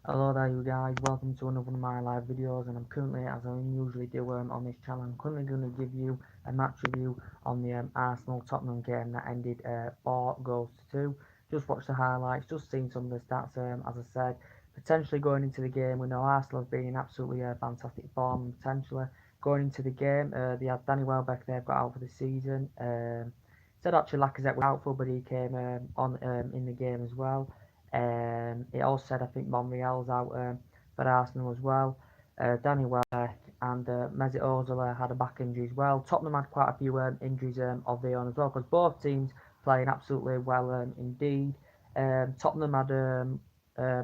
Hello there you guys, welcome to another one of my live videos, and I'm currently, as I usually do on this channel, I'm currently going to give you a match review on the Arsenal-Tottenham game that ended 4 goals to 2. Just watched the highlights, just seen some of the stats, as I said, potentially going into the game. We know Arsenal have been in absolutely fantastic form, potentially going into the game. They had Danny Welbeck, they've got out for the season. Said actually Lacazette was out for, but he came on in the game as well. It also said I think Monreal's out for Arsenal as well. Danny Welbeck and Mesut Ozil had a back injury as well. Tottenham had quite a few injuries of their own as well, because both teams playing absolutely well indeed. Tottenham had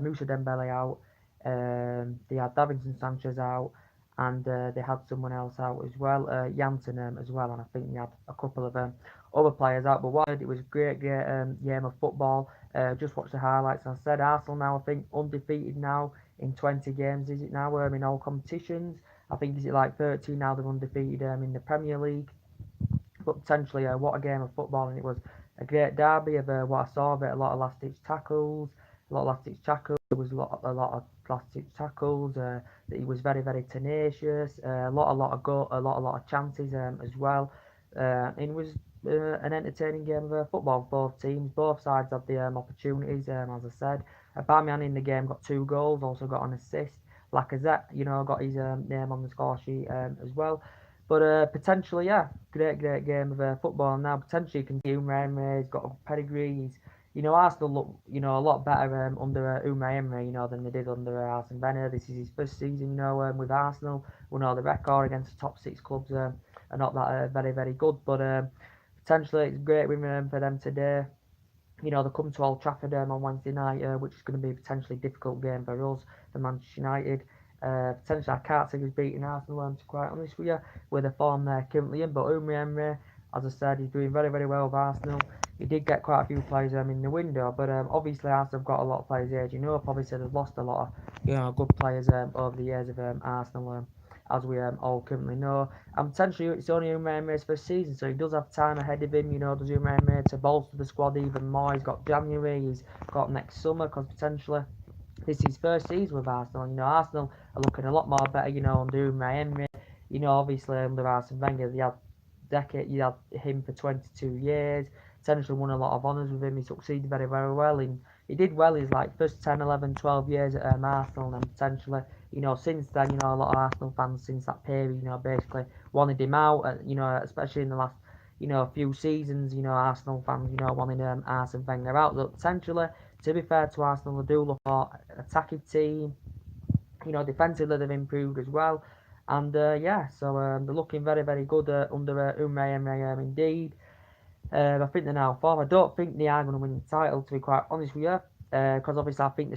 Moussa Dembele out. They had Davinson Sanchez out, and they had someone else out as well, Janssen as well, and I think they had a couple of other players out. But what it was a great game of football. Just watched the highlights, and I said Arsenal now, I think, undefeated now in 20 games, is it now, in all competitions? I think, is it like 13 now they're undefeated in the Premier League? But potentially, what a game of football, and it was a great derby of what I saw of it. A lot of last-ditch tackles, a lot of last-ditch tackles. There was a lot of last-ditch tackles. He was very tenacious. A lot of chances as well. It was an entertaining game of football for both teams. Both sides had the opportunities. As I said, Aubameyang in the game got 2 goals, also got an assist. Lacazette, got his name on the score sheet as well. But potentially, yeah, great game of football. Now potentially you can see Unai Emery's got a pedigree. Arsenal look, a lot better under Unai Emery, than they did under Arsene Wenger. This is his first season, with Arsenal. We know the record against the top 6 clubs are not that very good. But potentially it's a great win for them today. They come to Old Trafford on Wednesday night, which is going to be a potentially difficult game for us, for Manchester United. Potentially, I can't see us beating Arsenal, to be quite honest with you, with the form they're currently in. But Unai Emery, as I said, he's doing very well with Arsenal. He did get quite a few players in the window, but obviously Arsenal have got a lot of players aging up. Obviously, they've lost a lot of good players over the years of Arsenal. As we all currently know. And potentially it's only Unai Emery's first season, so he does have time ahead of him, does Unai Emery to bolster the squad even more. He's got January, he's got next summer, because potentially this is his first season with Arsenal. Arsenal are looking a lot more better, under Unai Emery. Obviously under Arsene Wenger, you had him for 22 years. Essentially won a lot of honours with him. He succeeded very well. He did well his like first 10, 11, 12 years at Arsenal, and potentially, since then, a lot of Arsenal fans since that period, basically wanted him out. Especially in the last, few seasons, Arsenal fans, wanted Arsene Wenger out. But potentially, to be fair to Arsenal, they do look for an attacking team. Defensively they've improved as well. And yeah, so they're looking very good under Unai Emery indeed. I think they're now fourth. I don't think they are going to win the title, to be quite honest with you, because obviously I think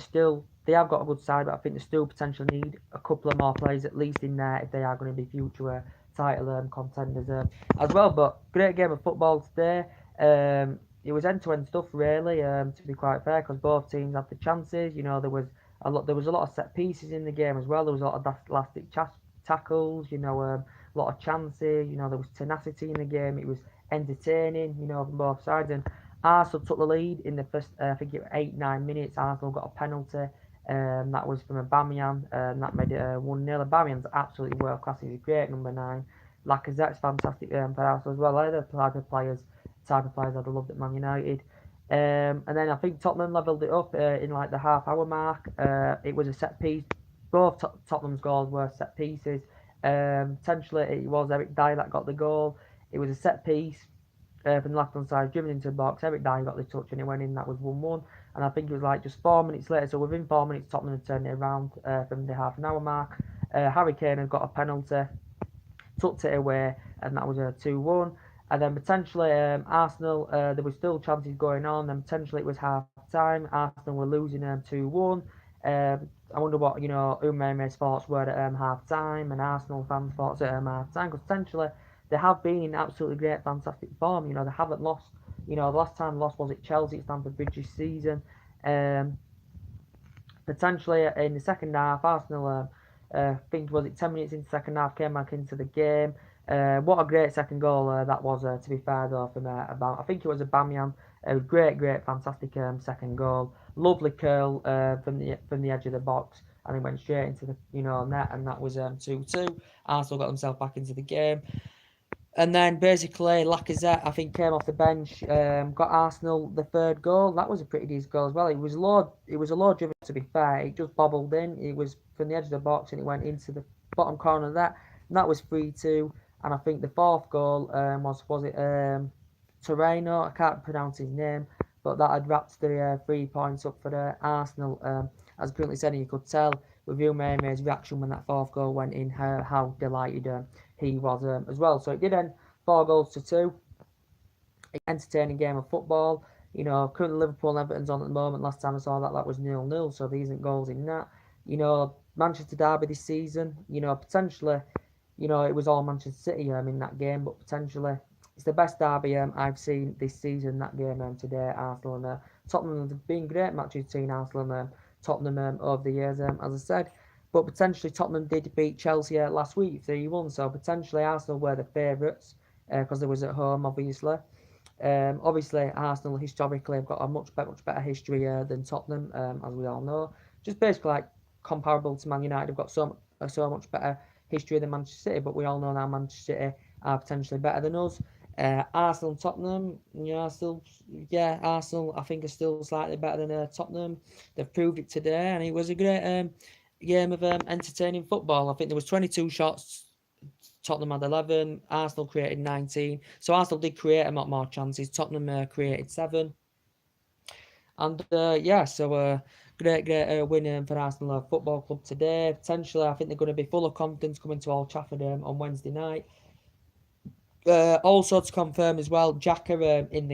they have got a good side, but I think they still potentially need a couple of more players at least in there if they are going to be future title contenders as well. But great game of football today. It was end-to-end stuff really, to be quite fair, because both teams had the chances. There was a lot of set pieces in the game as well. There was a lot of elastic tackles. A lot of chances. There was tenacity in the game. It was entertaining, from both sides. And Arsenal took the lead in the first, I think it was 8-9 minutes. Arsenal got a penalty. That was from Aubameyang. That made it 1-0. Aubameyang's absolutely world class. He's a great number 9. Lacazette's fantastic for Arsenal as well. They're the type of players I'd have loved at Man United. And then I think Tottenham levelled it up in like the half-hour mark. It was a set piece. Both Tottenham's goals were set pieces. Potentially it was Eric Dyer that got the goal. It was a set piece from the left hand side, driven into the box. Eric Dyer got the touch and it went in. That was 1-1. And I think it was like just 4 minutes later. So within 4 minutes, Tottenham had turned it around from the half an hour mark. Harry Kane had got a penalty, tucked it away, and that was a 2-1. And then potentially Arsenal, there were still chances going on. Then potentially it was half time. Arsenal were losing 2-1. I wonder what Unai Emery's thoughts were at half time, and Arsenal fans' thoughts at half time. Because potentially they have been in absolutely great, fantastic form. They haven't lost. The last time they lost was at Chelsea at Stamford Bridge this season. Potentially in the second half, Arsenal, I think was it 10 minutes into the second half, came back into the game. What a great second goal that was, to be fair though, from I think it was Aubameyang. Great, fantastic second goal. Lovely curl from the edge of the box, and he went straight into the net, and that was 2-2. Arsenal got themselves back into the game. And then basically Lacazette, I think, came off the bench, got Arsenal the third goal. That was a pretty decent goal as well. It was a low driven, to be fair. It just bobbled in. It was from the edge of the box and it went into the bottom corner of that. And that was 3-2. And I think the fourth goal was it Torreno? I can't pronounce his name, but that had wrapped the 3 points up for the Arsenal. As currently said, and you could tell with Vilmeire's reaction when that fourth goal went in, how delighted he was as well. So it did end 4 goals to 2. Entertaining game of football. Currently Liverpool and Everton's on at the moment. Last time I saw that was 0-0, so there isn't goals in that. Manchester Derby this season, potentially, it was all Manchester City in that game, but potentially it's the best derby I've seen this season, that game today. Arsenal and Tottenham have been great matches between Arsenal and Tottenham over the years, as I said. But potentially Tottenham did beat Chelsea last week 3-1, so potentially Arsenal were the favourites because they was at home, obviously. Obviously, Arsenal historically have got a much better history than Tottenham, as we all know. Just basically like comparable to Man United, have got so much better history than Manchester City, but we all know now Manchester City are potentially better than us. Arsenal and Tottenham, Arsenal I think are still slightly better than Tottenham. They've proved it today, and it was a great game of entertaining football. I think there was 22 shots. Tottenham had 11. Arsenal created 19. So Arsenal did create a lot more chances. Tottenham created 7. And great win for Arsenal Football Club today. Potentially, I think they're going to be full of confidence coming to Old Trafford on Wednesday night. Also to confirm as well, Xhaka in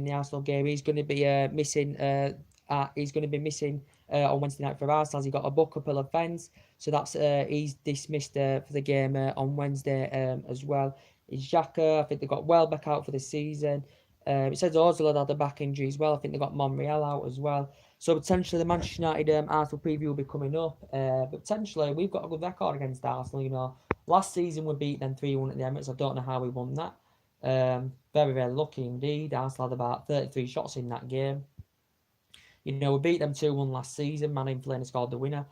the Arsenal game, he's going to be missing. He's going to be missing on Wednesday night for Arsenal, as he got a buckle offence. So that's he's dismissed for the game on Wednesday as well. It's Xhaka. I think they got Welbeck out for the season. It says Ozil had a back injury as well. I think they got Monreal out as well. So potentially the Manchester United Arsenal preview will be coming up. But potentially we've got a good record against Arsenal. Last season we beat them 3-1 at the Emirates. I don't know how we won that. Very, very lucky indeed. Arsenal had about 33 shots in that game. We beat them 2-1 last season. Manning Fellaini scored the winner.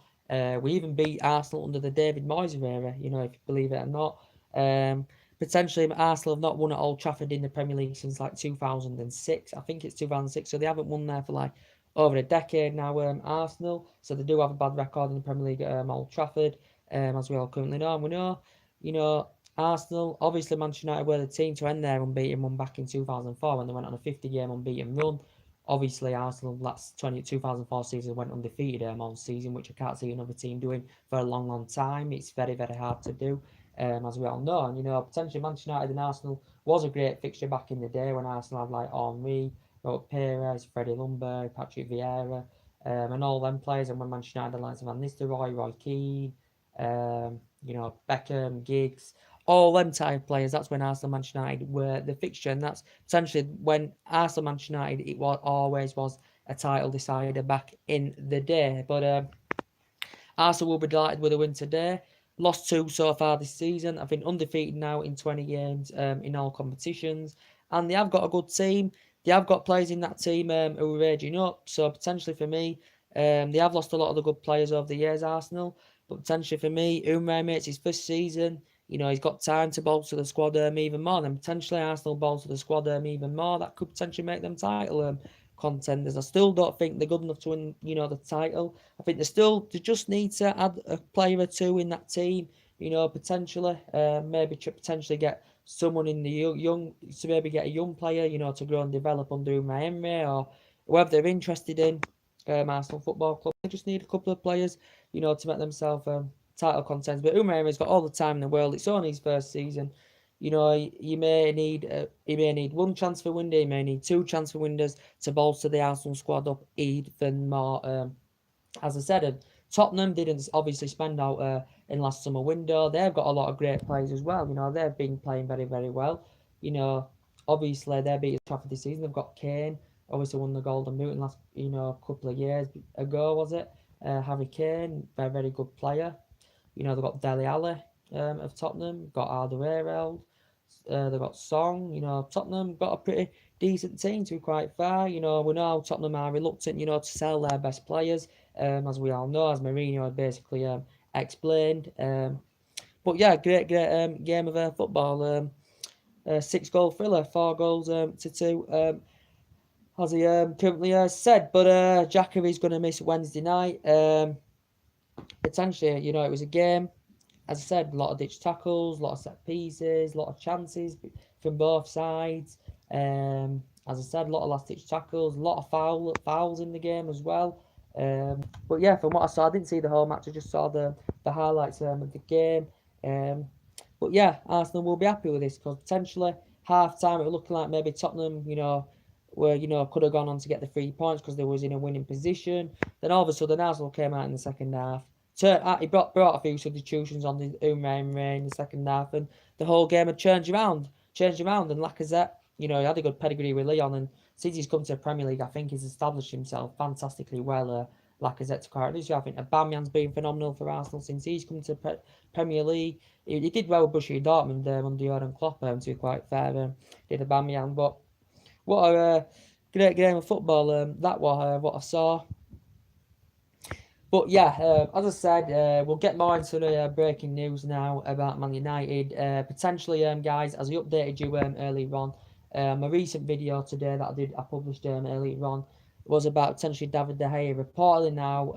We even beat Arsenal under the David Moyes era, if you believe it or not. Potentially, Arsenal have not won at Old Trafford in the Premier League since 2006. I think it's 2006, so they haven't won there for over a decade now, Arsenal. So they do have a bad record in the Premier League at Old Trafford, as we all currently know. And we know, Arsenal, obviously Manchester United were the team to end their unbeaten run back in 2004 when they went on a 50-game unbeaten run. Obviously, Arsenal last 2004 season went undefeated all season, which I can't see another team doing for a long, long time. It's very, very hard to do, as we all know. And, potentially Manchester United and Arsenal was a great fixture back in the day when Arsenal had Henry, Perez, Freddie Ljungberg, Patrick Vieira, and all them players. And when Manchester United had Van Nistelrooy, Roy Keane, Beckham, Giggs, all them type of players, that's when Arsenal Manchester United were the fixture, and that's potentially when Arsenal Manchester United always was a title decider back in the day. But Arsenal will be delighted with a win today. Lost 2 so far this season. I've been undefeated now in 20 games in all competitions, and they have got a good team. They have got players in that team who are raging up, so potentially for me, they have lost a lot of the good players over the years, Arsenal, but potentially for me, Umrah, it's his first season. He's got time to bolster the squad even more. Then potentially Arsenal bolster the squad even more. That could potentially make them title contenders. I still don't think they're good enough to win, the title. I think they just need to add a player or two in that team. Potentially, maybe potentially get someone in the young to maybe get a young player, to grow and develop under Emery or whoever they're interested in. Arsenal Football Club. They just need a couple of players, to make themselves title contenders. But Emery's got all the time in the world. It's only his first season. You may need one transfer window, you may need 2 transfer windows to bolster the Arsenal squad up even more. As I said, Tottenham didn't obviously spend out in last summer window. They've got a lot of great players as well. They've been playing very, very well. Obviously they're beating Trafford this season. They've got Kane, obviously won the Golden Boot in last couple of years ago, was it? Harry Kane, very, very good player. They've got Dele Alli of Tottenham, got Alderweireld. They've got Song. Tottenham got a pretty decent team to be quite fair. We know Tottenham are reluctant, to sell their best players, as we all know, as Mourinho had basically explained. But yeah, great game of football. 6-goal thriller, 4 goals to 2. As he currently said, but Xhaka is going to miss Wednesday night. Potentially, it was a game. As I said, a lot of ditch tackles, a lot of set pieces, a lot of chances from both sides. As I said, a lot of last ditch tackles, a lot of fouls in the game as well. But yeah, from what I saw, I didn't see the whole match. I just saw the highlights of the game. But yeah, Arsenal will be happy with this because potentially half time it was looking like maybe Tottenham, were could have gone on to get the 3 points because they was in a winning position. Then all of a sudden Arsenal came out in the second half. He brought a few substitutions on the Umre in the second half, and the whole game had changed around. And Lacazette, he had a good pedigree with Lyon, and since he's come to the Premier League, I think he's established himself fantastically well. Lacazette to quite I think Aubameyang's been phenomenal for Arsenal since he's come to Premier League. He did well with Borussia Dortmund under Jurgen Klopp, to be quite fair. Did Aubameyang, but what a great game of football that was what I saw. But yeah, as I said, we'll get more into the breaking news now about Man United. Potentially, guys, as I updated you earlier on, my recent video today that I published earlier on was about potentially David De Gea. Reportedly now,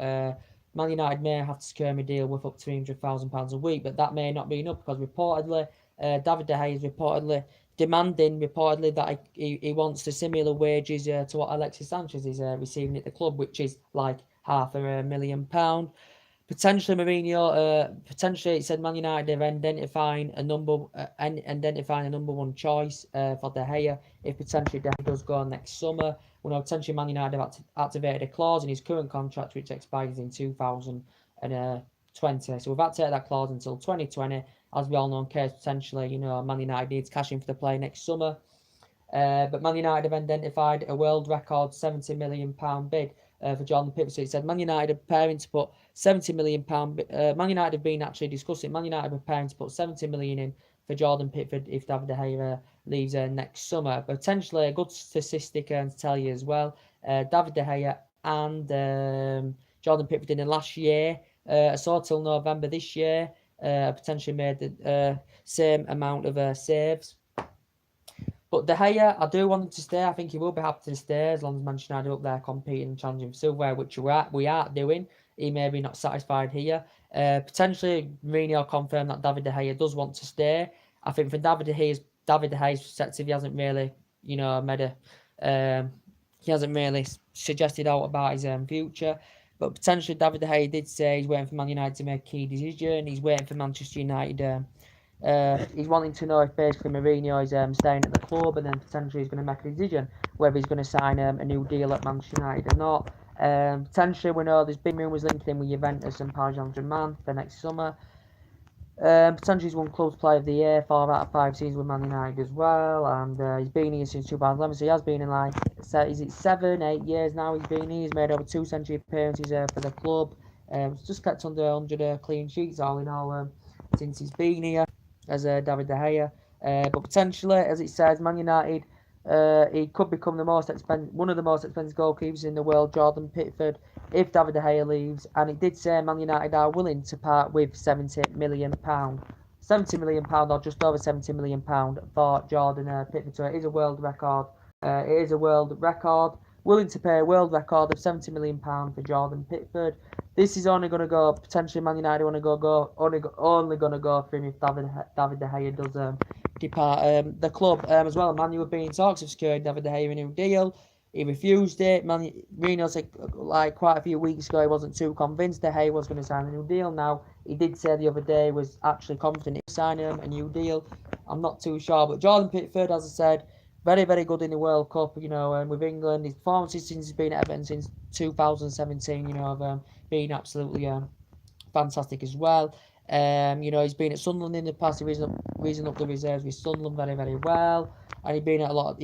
Man United may have to secure him a deal worth up to £300,000 a week, but that may not be enough because reportedly, David De Gea is reportedly demanding that he wants the similar wages to what Alexis Sanchez is receiving at the club, which is like £500,000. Potentially Mourinho, potentially it said Man United are identifying a number one choice for De Gea if potentially De Gea does go next summer. We know potentially Man United have activated a clause in his current contract which expires in 2020. So we've activated that clause until 2020. As we all know, in case potentially, Man United needs cash in for the player next summer. But Man United have identified a world record £70 million bid for Jordan Pickford. So it said Man United are preparing to put £70 million. Man United have been actually discussing. Man United are preparing to put £70 million in for Jordan Pickford if David De Gea leaves next summer. Potentially a good statistic to tell you as well. David De Gea and Jordan Pickford in the last year, I saw till November this year, potentially made the same amount of saves. But De Gea, I do want him to stay. I think he will be happy to stay as long as Manchester United are up there competing and challenging for silverware, which we are doing. He may be not satisfied here. Potentially, Mourinho confirmed that David De Gea does want to stay. I think from David De Gea's perspective, he hasn't really, made he hasn't really suggested out about his future. But potentially, David De Gea did say he's waiting for Man United to make a key decision. He's waiting for Manchester United. He's wanting to know if basically Mourinho is staying at the club, and then potentially he's going to make a decision whether he's going to sign a new deal at Manchester United or not. Potentially, we know there's been rumours linked in with Juventus and Paris Saint-Germain for next summer. Potentially he's won Clubs Player of the Year 4 out of 5 seasons with Man United as well, and he's been here since 2011, so he has been in is it 7-8 years now he's been here. He's made over 2 century appearances for the club. Just kept under 100 clean sheets all in all since he's been here as David De Gea. But potentially, as it says, Man United, he could become one of the most expensive goalkeepers in the world, Jordan Pickford, if David De Gea leaves. And it did say Man United are willing to part with £70 million. £70 million or just over £70 million for Jordan Pickford. So it is a world record. Willing to pay a world record of £70 million for Jordan Pickford. This is only going to go, potentially Man United only going to go for him if David De Gea does depart the club as well. Man U have been in talks of securing David De Gea a new deal. He refused it. Mourinho said quite a few weeks ago he wasn't too convinced De Gea was going to sign a new deal. Now, he did say the other day was actually confident he'd sign him a new deal. I'm not too sure. But Jordan Pickford, as I said, very, very good in the World Cup, and with England. His performances since he's been at Everton since 2017, have been absolutely fantastic as well. He's been at Sunderland in the past. He's reason up the reserves with Sunderland very, very well. And he's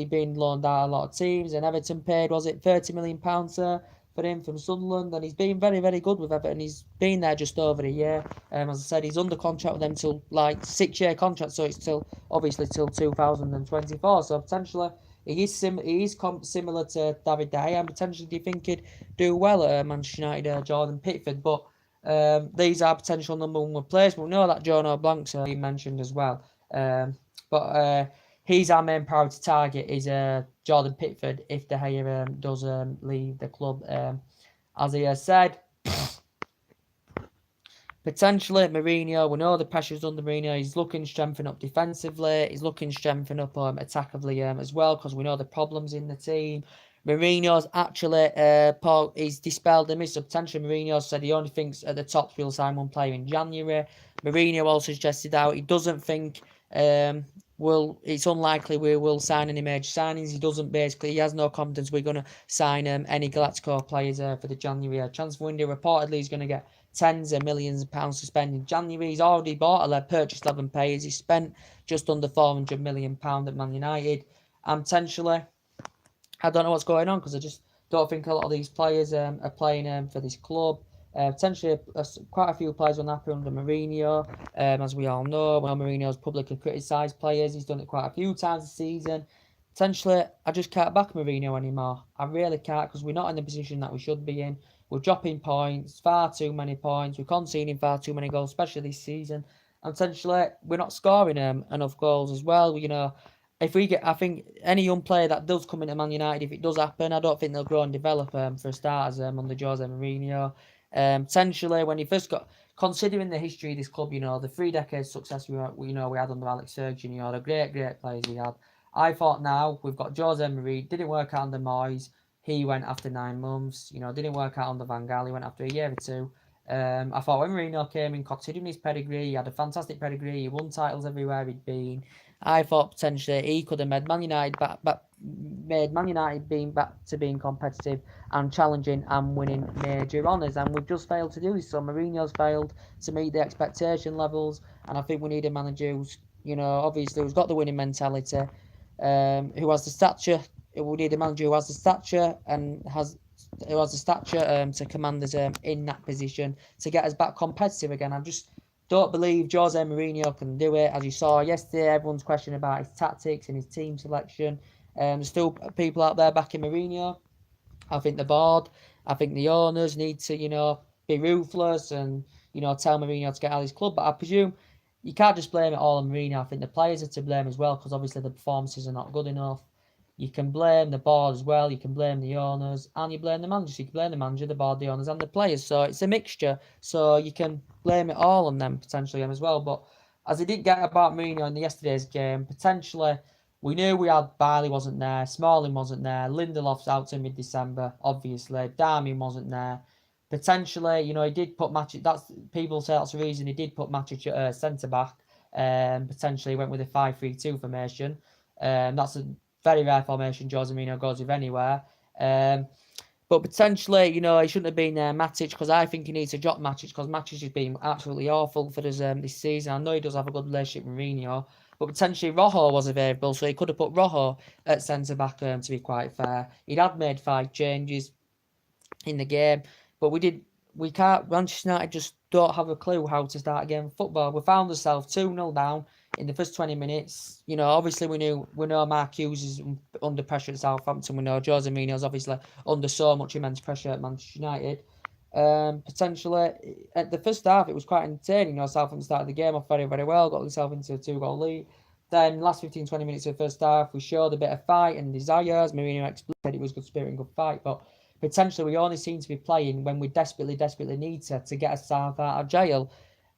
been loaned out a lot of teams. And Everton paid, was it £30 million, sir? for him from Sunderland, and he's been very, very good with Everton. He's been there just over a year. As I said, he's under contract with them till like 6-year contract, so it's till obviously till 2024. So potentially he is similar to David De Gea, and potentially do you think he'd do well at Manchester United, Jordan Pickford? But these are potential number one players. But we know that Jono Blank's been mentioned as well. But he's our main priority target is Jordan Pickford if De Gea does leave the club. As he has said, potentially Mourinho, we know the pressure's under Mourinho. He's looking to strengthen up defensively. He's looking to strengthen up attackively as well because we know the problems in the team. Mourinho's actually, Paul, he's dispelled the myth. So potentially Mourinho said he only thinks at the top we'll sign one player in January. Mourinho also suggested out he doesn't think it's unlikely we will sign any major signings. He has no confidence we're going to sign any Galactico players for the January transfer window. Reportedly, he's going to get tens of millions of pounds to spend in January. He's already purchased 11 players. He spent just under £400 million at Man United. And potentially, I don't know what's going on because I just don't think a lot of these players are playing for this club. Potentially, quite a few players were happy under Mourinho, as we all know. When Mourinho's publicly criticised players, he's done it quite a few times this season. Potentially, I just can't back Mourinho anymore. I really can't because we're not in the position that we should be in. We're dropping points, far too many points. We're conceding far too many goals, especially this season. And potentially, we're not scoring enough goals as well. If we get, I think any young player that does come into Man United, if it does happen, I don't think they'll grow and develop for starters under Jose Mourinho. Potentially, when he first got, considering the history of this club, the 3 decades success we had under Alex Ferguson, the great players we had. I thought now we've got Jose Mourinho, didn't work out under Moyes, he went after 9 months. Didn't work out under Van Gaal, he went after a year or two. I thought when Mourinho came in, considering his pedigree, he had a fantastic pedigree, he won titles everywhere he'd been. I thought potentially he could have made Man United back to being competitive and challenging and winning major honours, and we've just failed to do so. Mourinho's failed to meet the expectation levels, and I think we need a manager obviously who's got the winning mentality, who has the stature. We need a manager who has the stature and to command us in that position to get us back competitive again. I just don't believe Jose Mourinho can do it. As you saw yesterday, everyone's questioning about his tactics and his team selection. There's still people out there backing Mourinho. I think the board, I think the owners need to, be ruthless and, tell Mourinho to get out of his club. But I presume you can't just blame it all on Mourinho. I think the players are to blame as well because obviously the performances are not good enough. You can blame the board as well. You can blame the owners, and you blame the manager. So you can blame the manager, the board, the owners, and the players. So it's a mixture. So you can blame it all on them potentially as well. But as I did get about Mourinho in yesterday's game, potentially we knew we had Bailey wasn't there, Smalling wasn't there, Lindelof's out to mid-December, obviously. Darmian wasn't there. Potentially, he did put Matic. People say that's the reason he did put Matic at centre back. Potentially went with a 5-3-2 formation. That's a very rare formation Jose Mourinho goes with anywhere. But potentially, he shouldn't have been Matic because I think he needs to drop Matic because Matic has been absolutely awful for us this season. I know he does have a good relationship with Mourinho, but potentially Rojo was available, so he could have put Rojo at centre back. To be quite fair, he'd had made 5 changes in the game, but we can't. Manchester United just don't have a clue how to start a game of football. We found ourselves 2-0 down in the first 20 minutes. Obviously we know Mark Hughes is under pressure at Southampton. We know Jose Mourinho's obviously under so much immense pressure at Manchester United. Potentially at the first half it was quite entertaining. Southampton started the game off very, very well, got themselves into a 2-goal lead. Then last 15-20 minutes of the first half we showed a bit of fight and desire, as Mourinho explained. It was good spirit and good fight, but potentially we only seem to be playing when we desperately need to get us out of jail.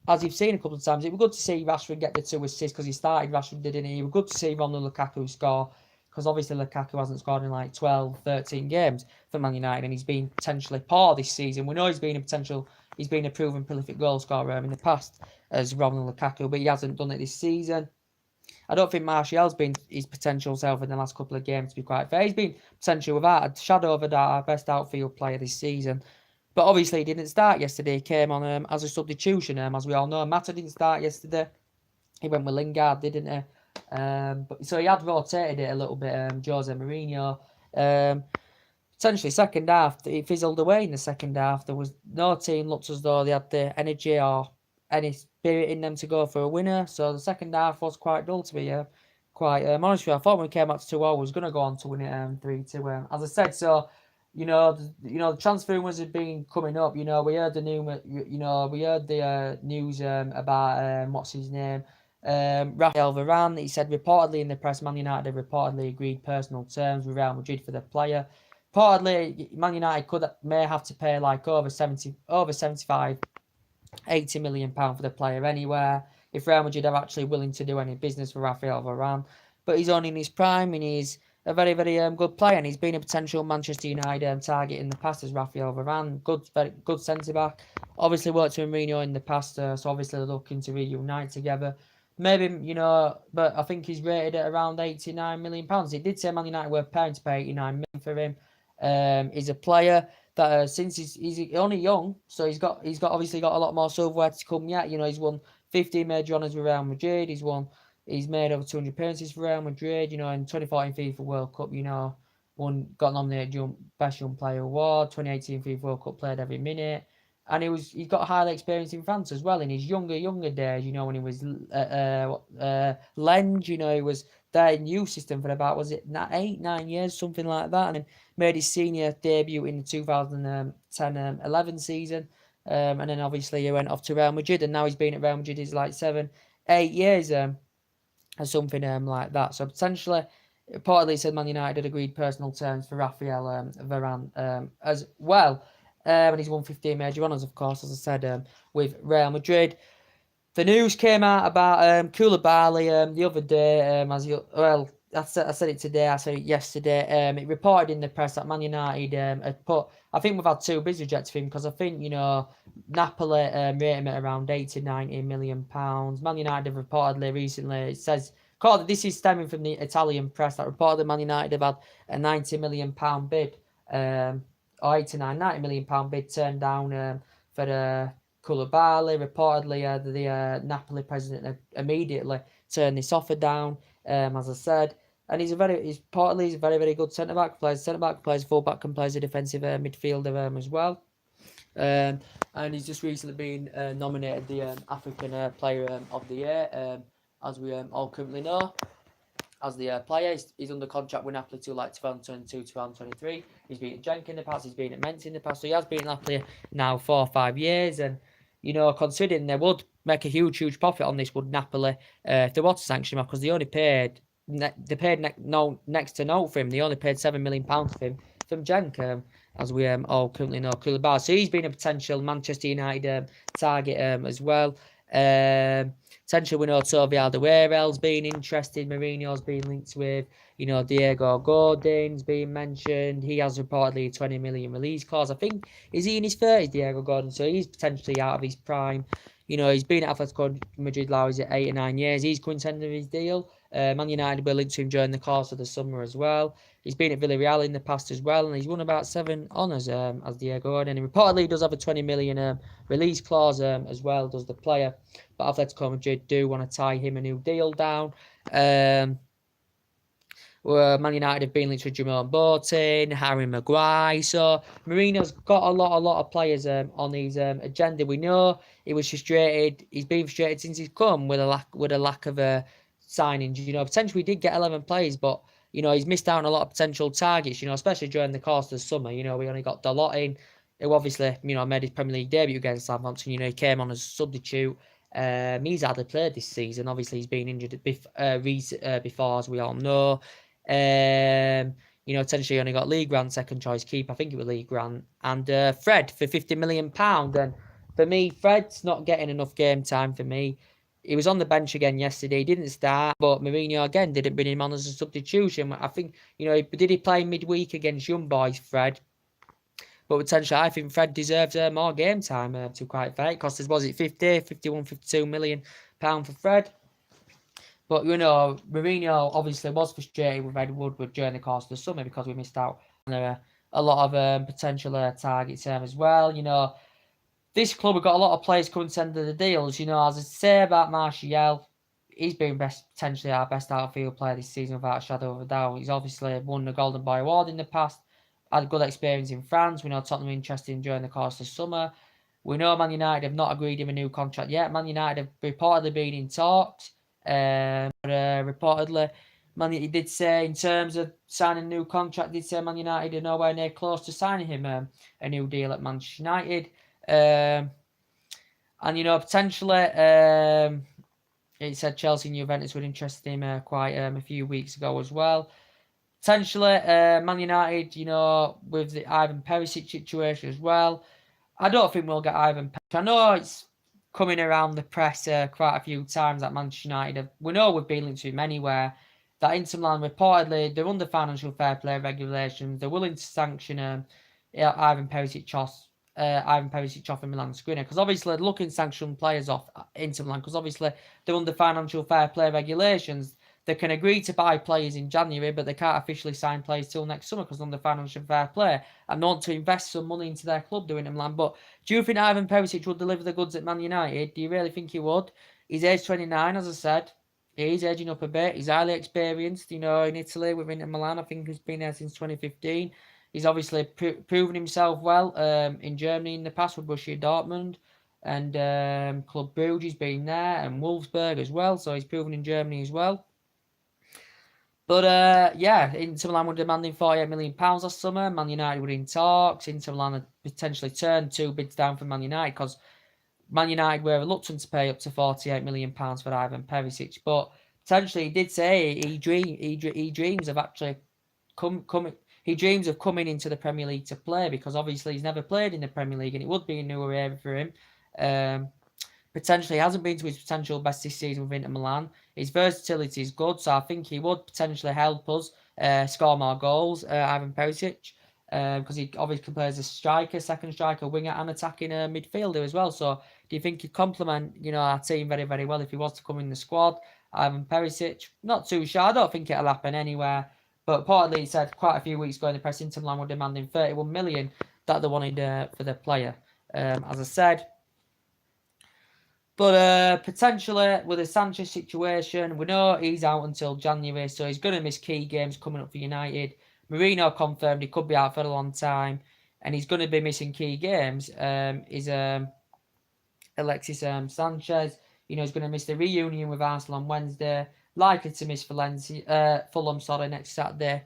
As you've seen a couple of times, it was good to see Rashford get the 2 assists because he started, Rashford didn't he? It was good to see Romelu Lukaku score because obviously Lukaku hasn't scored in like 12, 13 games for Man United and he's been potentially poor this season. We know he's been a proven prolific goal scorer in the past as Romelu Lukaku, but he hasn't done it this season. I don't think Martial's been his potential self in the last couple of games, to be quite fair. He's been potential without a shadow of a doubt our best outfield player this season. But obviously he didn't start yesterday. He came on as a substitution. As we all know, Mata didn't start yesterday. He went with Lingard, didn't he? So he had rotated it a little bit, Jose Mourinho. potentially second half, it fizzled away in the second half. There was no team looked as though they had the energy or any spirit in them to go for a winner. So the second half was quite dull, to be quite honest with you. I thought when we came out to 2-0, we was going to go on to win it 3-2. As I said, so the transfer rumours had been coming up. We heard the news about what's his name, Rafael Varane. He said reportedly in the press, Man United have reportedly agreed personal terms with Real Madrid for the player. Reportedly, Man United may have to pay like over 75, 80 million pound for the player anywhere. If Real Madrid are actually willing to do any business for Rafael Varane, but he's only in his prime and he's a very very good player and he's been a potential Manchester United target in the past as Rafael Varane. Very good centre back. Obviously worked with Mourinho in the past, so obviously they're looking to reunite together. Maybe but I think he's rated at around 89 million pounds. He did say Man United were paying to pay 89 million for him. He's a player that since he's only young, so he's obviously got a lot more silverware to come yet. He's won 15 major honours with Real Madrid. He's made over 200 appearances for Real Madrid. In 2014 FIFA World Cup, got nominated Best Young Player award. 2018 FIFA World Cup, played every minute. And he's got highly experience in France as well in his younger days. When he was Lens, he was there in youth system for about, was it 8-9 years, something like that, and then made his senior debut in the 2010-11 season, and then obviously he went off to Real Madrid, and now he's been at Real Madrid is like 7-8 years, or something like that. So potentially, reportedly said Man United had agreed personal terms for Rafael Varane as well. And he's won 15 major honours, of course, as I said, with Real Madrid. The news came out about Koulibaly the other day. I said it today. I said it yesterday. It reported in the press that Man United had put. I think we've had two bid rejects for him because I think Napoli rate him at around 80-90 million pounds. Man United have reportedly recently. It says. This is stemming from the Italian press that reported Man United have had a 90 million pound bid, or 89, 90 million pound bid turned down for Koulibaly. Reportedly, the Napoli president immediately turned this offer down. As I said, and he's reportedly a very very good centre back. Plays full back, and plays a defensive midfielder as well. And he's just recently been nominated the African Player of the Year, as we all currently know. As the player, he's under contract with Napoli till like 2022-2023. He's been at Genk in the past, he's been at Mentz in the past, so he has been at Napoli now 4 or 5 years. And considering they would make a huge profit on this, would Napoli, if they were to sanction him, because they only paid next to no for him. They only paid £7 million for him from Genk, as we all currently know. Koulibaly, so he's been a potential Manchester United target as well. Potentially we know Toby Alderweireld's been interested. Mourinho's been linked with. Diego Gordon's been mentioned. He has reportedly a 20 million release clause. I think, is he in his 30s, Diego Gordon? So he's potentially out of his prime. He's been at Atletico Madrid now, he's at 8 or 9 years. He's going to end his deal. Man United were linked to him during the course of the summer as well. He's been at Villarreal in the past as well, and he's won about 7 honours as Diego Gordon. And reportedly does have a 20 million release clause as well, does the player. But Atletico Madrid do want to tie him a new deal down. Man United have been linked with Jerome Boateng, Harry Maguire. So Mourinho's got a lot of players on his agenda. We know he was frustrated. He's been frustrated since he's come with a lack of signings. Potentially we did get 11 players, but he's missed out on a lot of potential targets. Especially during the course of the summer. We only got Dalot in, who obviously made his Premier League debut against Southampton. He came on as a substitute. He's hardly played this season. Obviously he's been injured before, as we all know. Potentially only got Lee Grant second choice keeper. I think it was Lee Grant and Fred for £50 million. And for me, Fred's not getting enough game time for me. He was on the bench again yesterday. He didn't start, but Mourinho again didn't bring him on as a substitution. I think did he play midweek against Young Boys, Fred? But potentially, I think Fred deserves more game time, to be quite fair. It cost us, was it 52 million pound for Fred? But, Mourinho obviously was frustrated with Ed Woodward during the course of the summer because we missed out on a lot of potential targets as well. This club have got a lot of players coming to the end of the deals. As I say about Martial, he's been potentially our best outfield player this season without a shadow of a doubt. He's obviously won the Golden Boy Award in the past. had good experience in France. We know Tottenham are interested in during the course of summer. We know Man United have not agreed him a new contract yet. Man United have reportedly been in talks. Reportedly, he did say in terms of signing a new contract, did say Man United are nowhere near close to signing him a new deal at Manchester United. And potentially, it said Chelsea and Juventus were interested in him quite a few weeks ago as well. Potentially, Man United, with the Ivan Perisic situation as well. I don't think we'll get Ivan Perisic. I know it's coming around the press quite a few times that Manchester United we know we've been linked to him anywhere. That Inter Milan reportedly they're under financial fair play regulations. They're willing to sanction Ivan Perisic off in Milan Skriniar because obviously they're looking to sanction players off Inter Milan because obviously they're under financial fair play regulations. They can agree to buy players in January, but they can't officially sign players till next summer because under financial fair play and they want to invest some money into their club doing it in Milan. But do you think Ivan Perisic would deliver the goods at Man United? Do you really think he would? He's age 29, as I said. He's aging up a bit. He's highly experienced, in Italy with Inter Milan. I think he's been there since 2015. He's obviously proven himself well in Germany in the past with Borussia Dortmund and Club Brugge. He's been there and Wolfsburg as well, so he's proven in Germany as well. But yeah, Inter Milan were demanding £48 million last summer. Man United were in talks. Inter Milan had potentially turned 2 bids down for Man United because Man United were reluctant to pay up to £48 million for Ivan Perisic. But potentially, he did say he dreams of actually he dreams of coming into the Premier League to play because obviously he's never played in the Premier League and it would be a new area for him. Potentially hasn't been to his potential best this season with Inter Milan. His versatility is good, so I think he would potentially help us score more goals, Ivan Perisic, because he obviously plays as a striker, second striker, winger, and attacking midfielder as well. So do you think he'd complement our team very, very well if he was to come in the squad? Ivan Perisic, not too sure. I don't think it'll happen anywhere. But reportedly, he said quite a few weeks ago in the press, Inter Milan were demanding 31 million that they wanted for the player. As I said. But potentially with the Sanchez situation, we know he's out until January, so he's going to miss key games coming up for United. Marino confirmed he could be out for a long time, and he's going to be missing key games. Is Alexis Sanchez. He's going to miss the reunion with Arsenal on Wednesday. Likely to miss Fulham, next Saturday.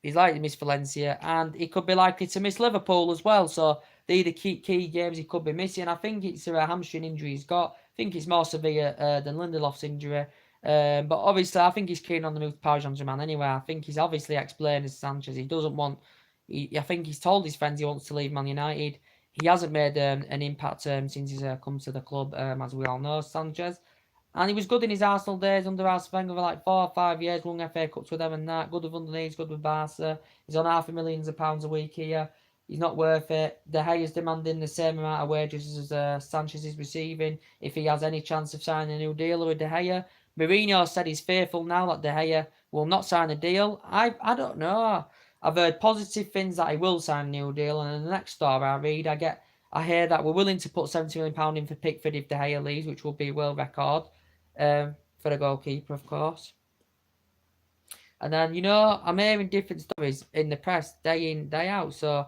He's likely to miss Valencia, and he could be likely to miss Liverpool as well. So they're the key games he could be missing. I think it's a hamstring injury he's got. I think it's more severe than Lindelof's injury. But obviously, I think he's keen on the move to Paris Saint-Germain anyway. I think he's obviously explained to Sanchez he doesn't want. I think he's told his friends he wants to leave Man United. He hasn't made an impact since he's come to the club, as we all know, Sanchez. And he was good in his Arsenal days under Arsene Wenger for like 4 or 5 years, won FA Cups with them and that. Good with underneath, good with Barca. He's on £500,000 a week here. He's not worth it. De Gea's demanding the same amount of wages as Sanchez is receiving if he has any chance of signing a new deal with De Gea. Mourinho said he's fearful now that De Gea will not sign a deal. I don't know. I've heard positive things that he will sign a new deal, and in the next story I read, I hear that we're willing to put £70 million in for Pickford if De Gea leaves, which will be a world record for a goalkeeper, of course. And then, I'm hearing different stories in the press day in, day out, so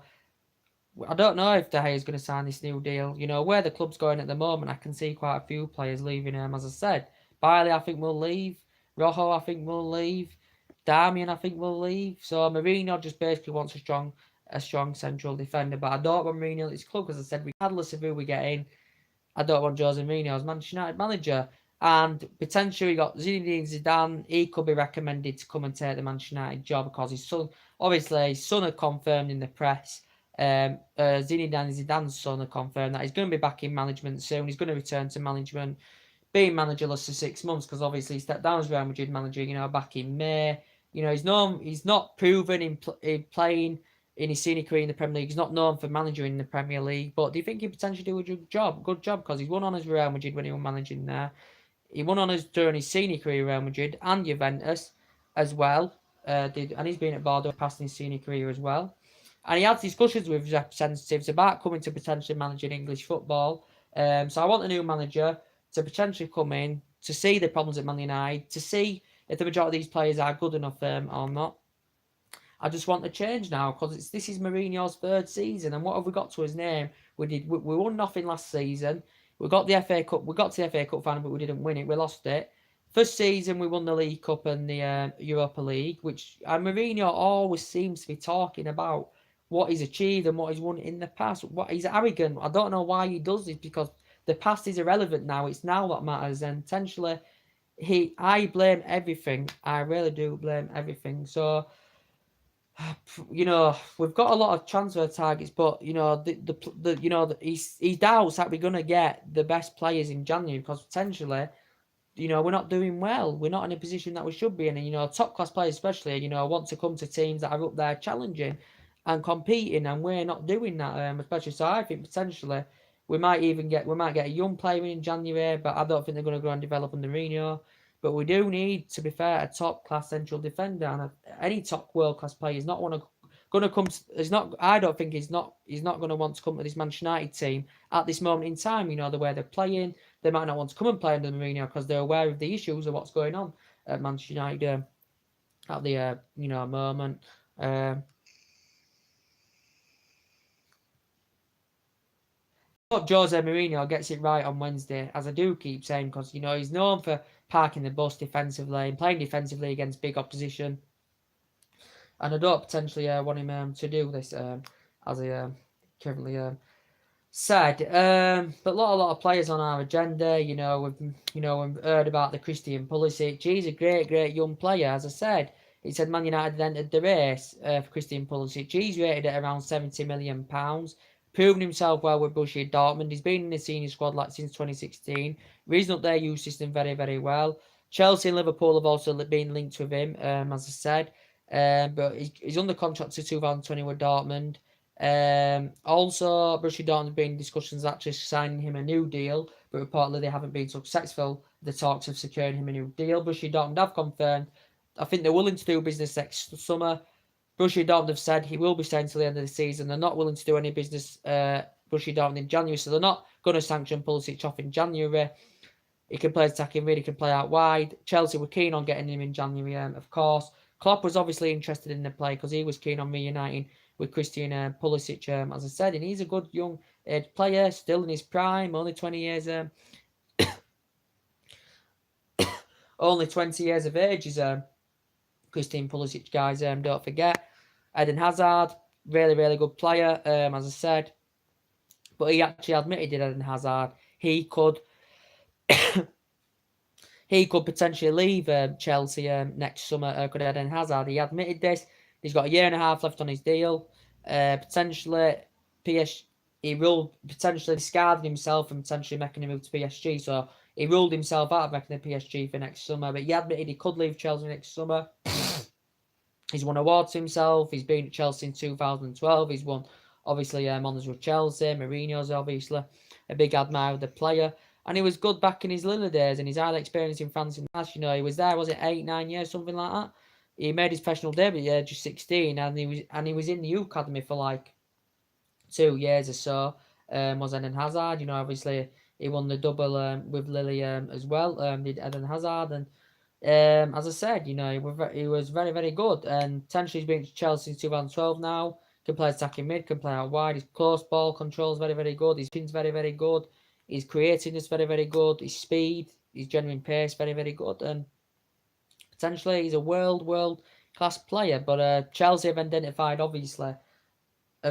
I don't know if De Gea is going to sign this new deal. Where the club's going at the moment, I can see quite a few players leaving him, as I said. Bailey, I think, will leave. Rojo, I think, will leave. Darmian, I think, will leave. So Mourinho just basically wants a strong central defender. But I don't want Mourinho at his club because I said, regardless of who we get in, I don't want Jose Mourinho as Manchester United manager. And potentially we got Zinedine Zidane. He could be recommended to come and take the Manchester United job because his son had confirmed in the press. Zinedine Zidane's son had confirmed that he's going to be back in management soon. He's going to return to management, being managerless for 6 months because obviously he stepped down as Real Madrid manager, back in May. He's not proven in playing in his senior career in the Premier League. He's not known for managing in the Premier League, but do you think he potentially do a good job? Because he's won honours with Real Madrid when he was managing there. He won honours during his senior career Real Madrid and Juventus as well. And he's been at Bordeaux past his senior career as well. And he had discussions with his representatives about coming to potentially managing English football. So I want a new manager to potentially come in to see the problems at Man United, to see if the majority of these players are good enough or not. I just want to change now because this is Mourinho's third season, and what have we got to his name? We won nothing last season. We got the FA Cup. We got to the FA Cup final, but we didn't win it. We lost it. First season, we won the League Cup and the Europa League, which Mourinho always seems to be talking about what he's achieved and what he's won in the past. What he's arrogant. I don't know why he does this because the past is irrelevant now. It's now what matters, and potentially I blame everything. I really do blame everything. So we've got a lot of transfer targets, but he doubts that we're gonna get the best players in January because potentially, we're not doing well. We're not in a position that we should be in. And top class players, especially, want to come to teams that are up there challenging and competing, and we're not doing that. Especially, so I think potentially we might get a young player in January, but I don't think they're going to go and develop under Mourinho. But we do need, to be fair, a top class central defender, and any top world class player is not going to come. Is not. I don't think he's not. He's not going to want to come to this Manchester United team at this moment in time. The way they're playing, they might not want to come and play under Mourinho because they're aware of the issues of what's going on at Manchester United at the moment. Hope Jose Mourinho gets it right on Wednesday, as I do keep saying, because he's known for parking the bus defensively and playing defensively against big opposition. And I don't potentially want him to do this as I currently said. But a lot of players on our agenda. We've heard about the Christian Pulisic. He's a great young player. As I said, he said Man United entered the race for Christian Pulisic. He's rated at around £70 million. Proven himself well with Borussia Dortmund. He's been in the senior squad since 2016. Reason up their youth system very well. Chelsea and Liverpool have also been linked with him, as I said. But he's under contract to 2020 with Dortmund. Also, Borussia Dortmund have been in discussions actually signing him a new deal, but reportedly they haven't been successful. The talks of securing him a new deal. Borussia Dortmund have confirmed. I think they're willing to do business next summer. Borussia Dortmund have said he will be staying until the end of the season. They're not willing to do any business, Borussia Dortmund, in January, so they're not going to sanction Pulisic off in January. He can play attacking mid, he can play out wide. Chelsea were keen on getting him in January, of course. Klopp was obviously interested in the play because he was keen on reuniting with Christian Pulisic, as I said, and he's a good young player, still in his prime, only 20 years, only 20 years of age is Christian Pulisic, guys. Don't forget Eden Hazard, really good player, as I said, but he actually admitted it. Eden Hazard, he could potentially leave Chelsea next summer. Could Eden Hazard? He admitted this. He's got a year and a half left on his deal. Potentially, he ruled potentially discarding himself and potentially making a move to PSG. So he ruled himself out of making the PSG for next summer. But he admitted he could leave Chelsea next summer. He's won awards himself. He's been at Chelsea in 2012. He's won, obviously, honours with Chelsea. Mourinho's obviously a big admirer of the player. And he was good back in his Lille days and his highly experience in France and past. He was there, was it 8-9 years, something like that? He made his professional debut at the age of 16, and he was in the youth academy for like 2 years or so. Was Eden Hazard? Obviously he won the double with Lille as well. Did Eden Hazard, and as I said, he was very good. And potentially he's been to Chelsea in 2012 now. Can play attacking mid, can play out wide. His close ball control is very good. His pin's very good. His creativeness very good. His speed, his genuine pace very good. And potentially he's a world class player. But Chelsea have identified, obviously,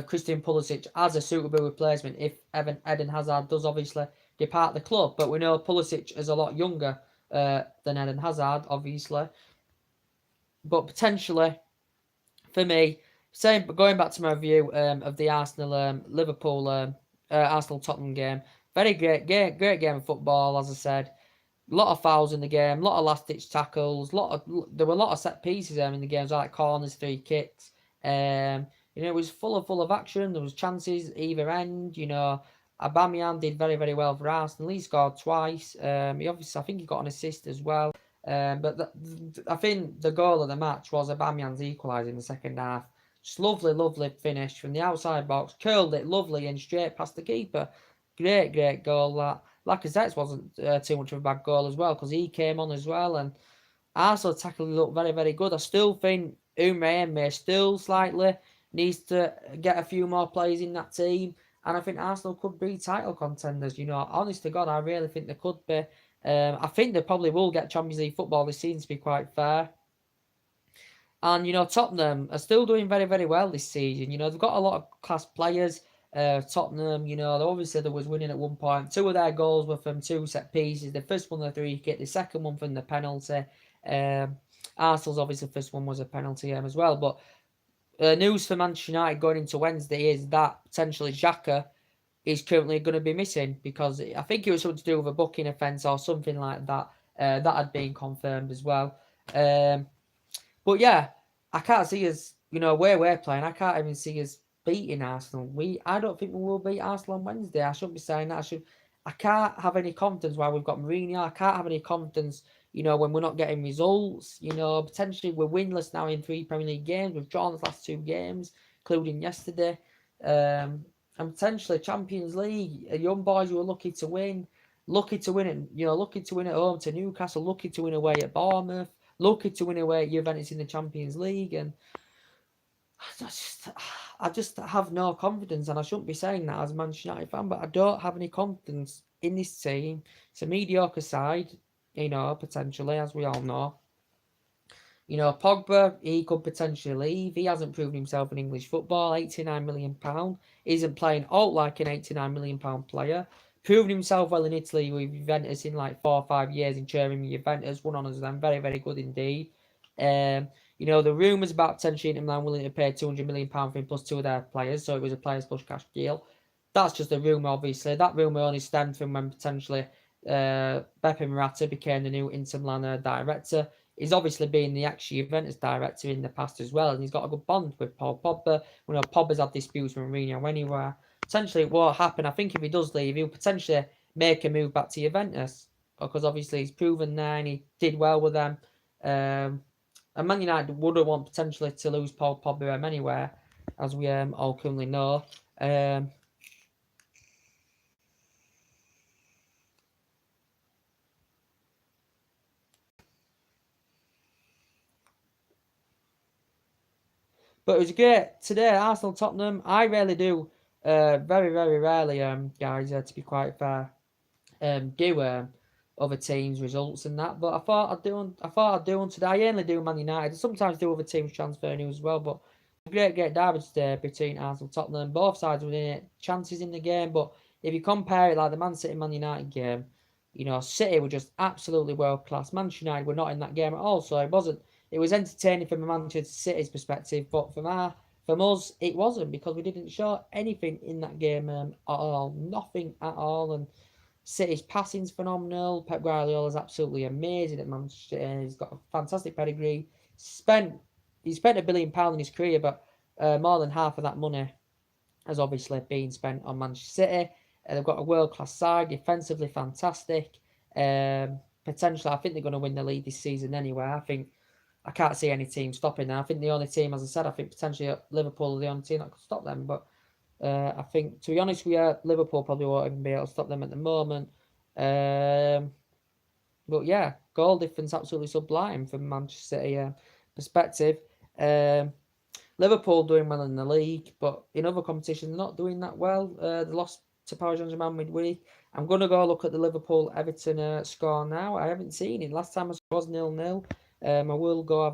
Christian Pulisic as a suitable replacement if Eden Hazard does obviously depart the club. But we know Pulisic is a lot younger than Eden Hazard, obviously. But potentially, for me, going back to my review of the Arsenal Liverpool Arsenal Tottenham game, very great game of football, as I said. A lot of fouls in the game, a lot of last ditch tackles, there were a lot of set pieces in the games, like corners, free kicks. It was full of action. There was chances either end. Aubameyang did very well for Arsenal. He scored twice. I think he got an assist as well. But I think the goal of the match was Aubameyang's equaliser in the second half. Just lovely finish from the outside box. Curled it lovely and straight past the keeper. Great goal. That Lacazette's wasn't too much of a bad goal as well because he came on as well. And Arsenal tackling looked very good. I still think May still slightly needs to get a few more players in that team. And I think Arsenal could be title contenders. Honest to God, I really think they could be. I think they probably will get Champions League football this season, to be quite fair. And Tottenham are still doing very, very well this season. They've got a lot of class players. Tottenham, obviously they was winning at one point. Two of their goals were from two set pieces. The first one the free kick, the second one from the penalty. Um, Arsenal's obviously the first one was a penalty as well. But news for Manchester United going into Wednesday is that potentially Xhaka is currently going to be missing because I think it was something to do with a booking offence or something like that. That had been confirmed as well. But yeah, I can't see us, where we're playing. I can't even see us beating Arsenal. I don't think we will beat Arsenal on Wednesday. I shouldn't be saying that. I can't have any confidence while we've got Mourinho. I can't have any confidence, when we're not getting results. Potentially we're winless now in 3 Premier League games. We've drawn the last 2 games, including yesterday. And potentially Champions League. Young boys who are lucky to win it. Lucky to win at home to Newcastle. Lucky to win away at Bournemouth. Lucky to win away at Juventus in the Champions League, and I just have no confidence, and I shouldn't be saying that as a Manchester United fan, but I don't have any confidence in this team. It's a mediocre side, potentially, as we all know. Pogba, he could potentially leave. He hasn't proven himself in English football. £89 million. Isn't playing out like an £89 million player. Proven himself well in Italy with Juventus in like 4 or 5 years in cheering Juventus. Won honours with them. Very, very good indeed. The rumours about potentially Inter Milan willing to pay £200 million for him plus 2 of their players. So it was a players plus cash deal. That's just a rumour, obviously. That rumour only stemmed from when potentially Beppe Marotta became the new Inter Milan director. He's obviously been the ex-Juventus director in the past as well, and he's got a good bond with Paul Pogba. We know Pogba's had disputes with Mourinho anywhere. Potentially it won't happen. I think if he does leave, he'll potentially make a move back to Juventus, because obviously he's proven there and he did well with them. And Man United wouldn't want potentially to lose Paul Pogba anywhere, as we all currently know. But it was great today. Arsenal Tottenham. I rarely do, very very rarely, guys. To be quite fair, do other teams' results and that. But I thought I'd do one today. I only do Man United. I sometimes do other teams' transfer news as well. But great derby today between Arsenal Tottenham. Both sides were in it. Chances in the game, but if you compare it like the Man City Man United game, City were just absolutely world class. Manchester United were not in that game at all, so it wasn't. It was entertaining from a Manchester City's perspective, but from us, it wasn't, because we didn't show anything in that game at all, nothing at all. And City's passing's phenomenal. Pep Guardiola's absolutely amazing at Manchester City. He's got a fantastic pedigree. He spent £1 billion in his career, but more than half of that money has obviously been spent on Manchester City. They've got a world-class side, defensively fantastic. Potentially, I think they're going to win the league this season anyway. I can't see any team stopping them. I think the only team, as I said, I think potentially Liverpool are the only team that could stop them. But I think, to be honest with you, Liverpool probably won't even be able to stop them at the moment. But yeah, goal difference absolutely sublime from Manchester City perspective. Liverpool doing well in the league, but in other competitions, they're not doing that well. They lost to Paris Saint-Germain midweek. I'm going to go look at the Liverpool-Everton score now. I haven't seen it. Last time I saw it was 0-0. I will go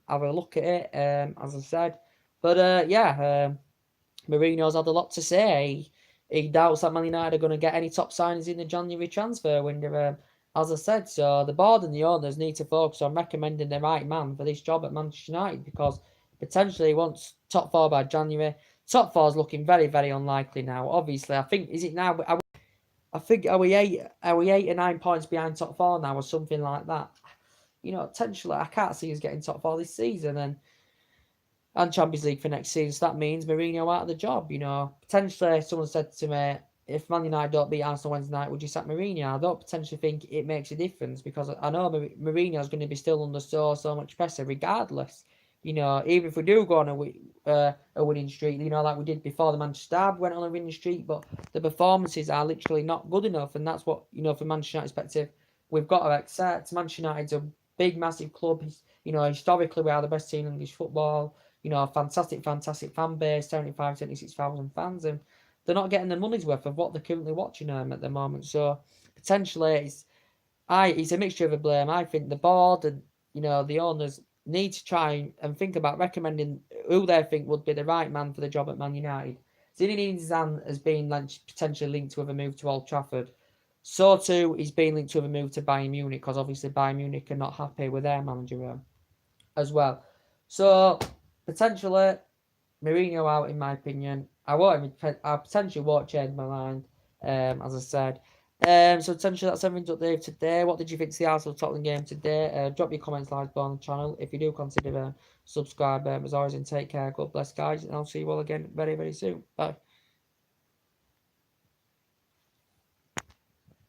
have a look at it, as I said. But Mourinho's had a lot to say. He doubts that Man United are going to get any top signings in the January transfer window, as I said. So the board and the owners need to focus on recommending the right man for this job at Manchester United, because potentially he wants top 4 by January. Top 4 is looking very, very unlikely now. Obviously, I think, is it now? I think are we 8 or 9 points behind top 4 now, or something like that? Potentially, I can't see us getting top 4 this season, and Champions League for next season. So that means Mourinho out of the job. Potentially, someone said to me, if Man United don't beat Arsenal Wednesday night, would you sack Mourinho? I don't potentially think it makes a difference, because I know Mourinho is going to be still under so much pressure regardless. Even if we do go on a winning streak, like we did before the Manchester Derby went on a winning streak, but the performances are literally not good enough, and that's what, from Manchester United's perspective, we've got to accept. Manchester United's a big, massive club. Historically we are the best team in English football. Fantastic fan base, 76,000 fans, and they're not getting the money's worth of what they're currently watching at the moment. So potentially it's a mixture of a blame. I think the board and the owners need to try and think about recommending who they think would be the right man for the job at Man United. Zinedine Zidane has been potentially linked to have a move to Old Trafford. So too, he's been linked to have a move to Bayern Munich because obviously Bayern Munich are not happy with their manager as well. So potentially Mourinho out in my opinion. I potentially won't change my mind. As I said. So potentially that's everything to update today. What did you think of the Arsenal Tottenham game today? Drop your comments, like below on the channel. If you do consider subscribe, as always, and take care. God bless, guys, and I'll see you all again very, very soon. Bye.